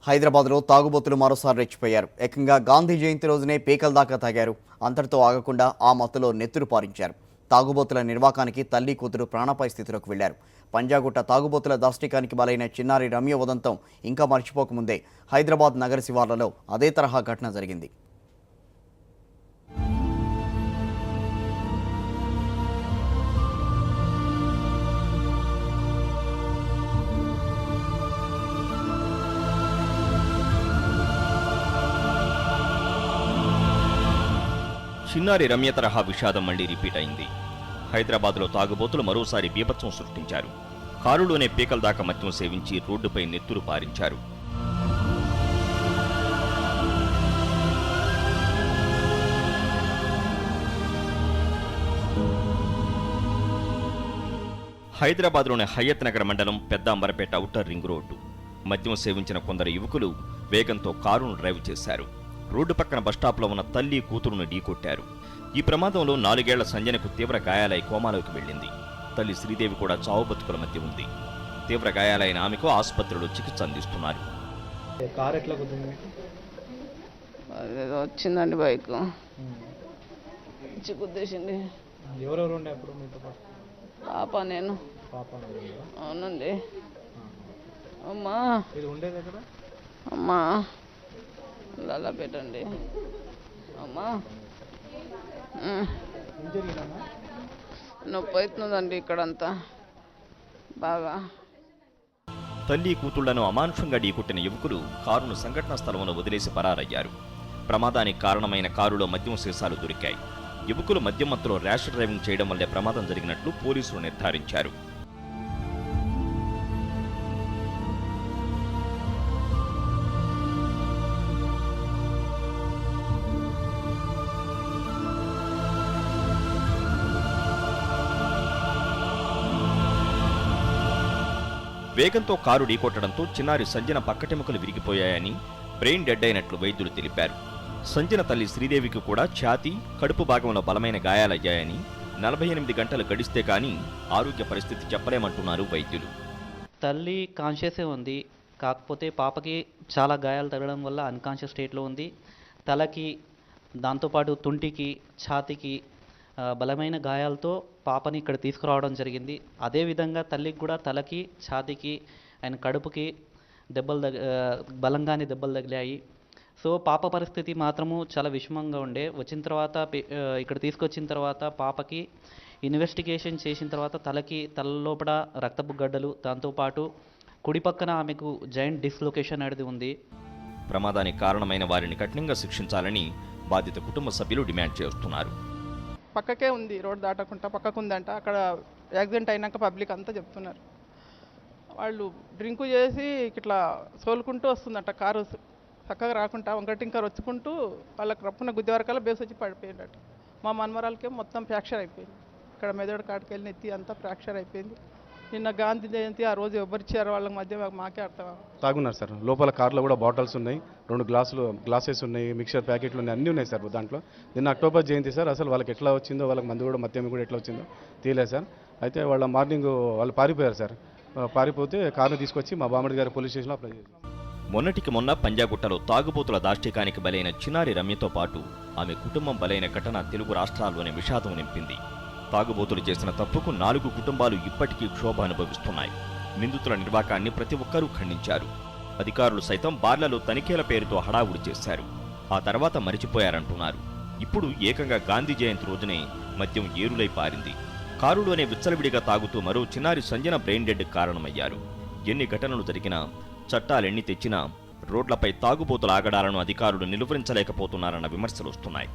హైదరాబాద్లో తాగుబోతులు మరోసారి రెచ్చిపోయారు. ఏకంగా గాంధీ జయంతి రోజునే పీకల దాకా తాగారు. అంతటితో ఆగకుండా ఆ మత్తులో నెత్తురు పారించారు. తాగుబోతుల నిర్వాకానికి తల్లి కూతురు ప్రాణాపాయ స్థితిలోకి వెళ్లారు. పంజాగుట్ట తాగుబోతుల దాష్టికానికి బలైన చిన్నారి రమ్య ఉదంతం ఇంకా మర్చిపోకముందే హైదరాబాద్ నగర శివార్లలో అదే తరహా ఘటన జరిగింది. చిన్నారి రమ్య తరహా విషాదం మళ్లీ రిపీట్ అయింది. హైదరాబాద్లో తాగుబోతులు మరోసారి బీభత్సం సృష్టించారు. కారులోనే పీకల దాకా మద్యం సేవించి రోడ్డుపై నెత్తురు పారించారు. హైదరాబాద్లోని హయత్ నగర్ మండలం పెద్ద అంబరపేట ఔటర్ రింగ్ రోడ్డు. మద్యం సేవించిన కొందరు యువకులు వేగంతో కారును డ్రైవ్ చేశారు. రోడ్డు పక్కన బస్టాప్లో ఉన్న తల్లి కూతురును ఢీకొట్టారు. ఈ ప్రమాదంలో 4 ఏళ్ల సంజనకు తీవ్ర గాయాలై కోమాలోకి వెళ్ళింది. తల్లి శ్రీదేవి కూడా చావు బతుకుల మధ్య ఉంది. తీవ్ర గాయాలైన ఆమెకు ఆసుపత్రిలో చికిత్స అందిస్తున్నారు. వచ్చిందండి బైక్ గుద్దేసింది. పాప నేను. అవునండి. అమ్మా అమ్మా అలా పెట్టండి అమ్మా. నొప్పి అవుతుందండి ఇక్కడంతా బాగా. తల్లి కూతుళ్లను అమానుషంగా ఢీకొట్టిన యువకులు కారును సంఘటనా స్థలంలో వదిలేసి పరారయ్యారు. ప్రమాదానికి కారణమైన కారులో మద్యం సీసాలు దొరికాయి. యువకులు మద్యం మత్తులో ర్యాష్ డ్రైవింగ్ చేయడం వల్లే ప్రమాదం జరిగినట్లు పోలీసులు నిర్ధారించారు. వేగంతో కారు ఢీకొట్టడంతో చిన్నారి సంజన పక్కటెముకలు విరిగిపోయాయని, బ్రెయిన్ డెడ్ అయినట్లు వైద్యులు తెలిపారు. సంజన తల్లి శ్రీదేవికి కూడా ఛాతీ, కడుపు భాగంలో బలమైన గాయాలయ్యాయని, 48 గంటలు గడిస్తే కానీ ఆరోగ్య పరిస్థితి చెప్పలేమంటున్నారు వైద్యులు. తల్లి కాన్షియసే ఉంది, కాకపోతే పాపకి చాలా గాయాలు తగలడం వల్ల అన్కాన్షియస్ స్టేట్లో ఉంది. తలకి, దాంతోపాటు తుంటికి, ఛాతీకి బలమైన గాయాలతో పాపని ఇక్కడ తీసుకురావడం జరిగింది. అదేవిధంగా తల్లికి కూడా తలకి, ఛాతీకి అండ్ కడుపుకి బలంగానే దెబ్బలు తగిలాయి. సో పాప పరిస్థితి మాత్రము చాలా విషమంగా ఉండే. వచ్చిన తర్వాత ఇక్కడ తీసుకొచ్చిన తర్వాత పాపకి ఇన్వెస్టిగేషన్ చేసిన తర్వాత తల లోపల రక్తపు గడ్డలు, దాంతోపాటు కుడి పక్కన ఆమెకు జాయింట్ డిస్లొకేషన్ అనేది ఉంది. ప్రమాదానికి కారణమైన వారిని కఠినంగా శిక్షించాలని బాధిత కుటుంబ సభ్యులు డిమాండ్ చేస్తున్నారు. పక్కకే ఉంది, రోడ్ దాటకుండా పక్కకు ఉందంట. అక్కడ యాక్సిడెంట్ అయినాక పబ్లిక్ అంతా చెప్తున్నారు. వాళ్ళు డ్రింకు చేసి ఇట్లా సోలుకుంటూ వస్తుందంట. కారు చక్కగా రాకుండా వంకటింకర్ వచ్చుకుంటూ వాళ్ళకి రప్పున గుద్ది వరకల్లా బేస్ వచ్చి పడిపోయిందట. మా మన్మరాలకే మొత్తం ఫ్రాక్చర్ అయిపోయింది. ఇక్కడ మెదడు కాడికెళ్ళి నెత్తి అంతా ఫ్రాక్చర్ అయిపోయింది. నిన్న గాంధీ జయంతి, ఆ రోజు ఎవరిచ్చారు వాళ్ళ మధ్య మాకే అర్థం. తాగున్నారు సార్. లోపల కార్లో కూడా బాటిల్స్ ఉన్నాయి, 2 గ్లాసెస్ ఉన్నాయి, మిక్చర్ ప్యాకెట్లు ఉన్నాయి, అన్నీ ఉన్నాయి సార్ దాంట్లో. నిన్న అక్టోబర్ జయంతి సార్. అసలు వాళ్ళకి ఎట్లా వచ్చిందో, వాళ్ళకి మందు కూడా మద్యం కూడా ఎట్లా వచ్చిందో తెలియదు సార్. అయితే వాళ్ళ మార్నింగ్ వాళ్ళు పారిపోయారు సార్. పారిపోతే కారును తీసుకొచ్చి మా బామ్మడి గారి పోలీస్ స్టేషన్లో అప్లై చేశారు. మొన్నటికి మొన్న పంజాగుట్టలో తాగుబోతుల దాష్టికానికి బలైన చిన్నారి రమ్యతో పాటు ఆమె కుటుంబం బలైన ఘటన తెలుగు రాష్ట్రాల్లోనే విషాదం నింపింది. తాగుబోతులు చేసిన తప్పుకు 4 కుటుంబాలు ఇప్పటికీ క్షోభ అనుభవిస్తున్నాయి. నిందితుల నిర్వాకాన్ని ప్రతి ఒక్కరూ ఖండించారు. అధికారులు సైతం బార్లలో తనిఖీల పేరుతో హడావుడి చేశారు. ఆ తర్వాత మరిచిపోయారంటున్నారు. ఇప్పుడు ఏకంగా గాంధీ జయంతి రోజునే మద్యం ఏరులై పారింది. కారులోనే విచ్చలవిడిగా తాగుతూ మరో చిన్నారి సంజన బ్రెయిన్ డెడ్ కారణమయ్యారు. ఎన్ని ఘటనలు జరిగినా, చట్టాలెన్ని తెచ్చినా రోడ్లపై తాగుబోతుల ఆగడాలను అధికారులు నిలువరించలేకపోతున్నారన్న విమర్శలు వస్తున్నాయి.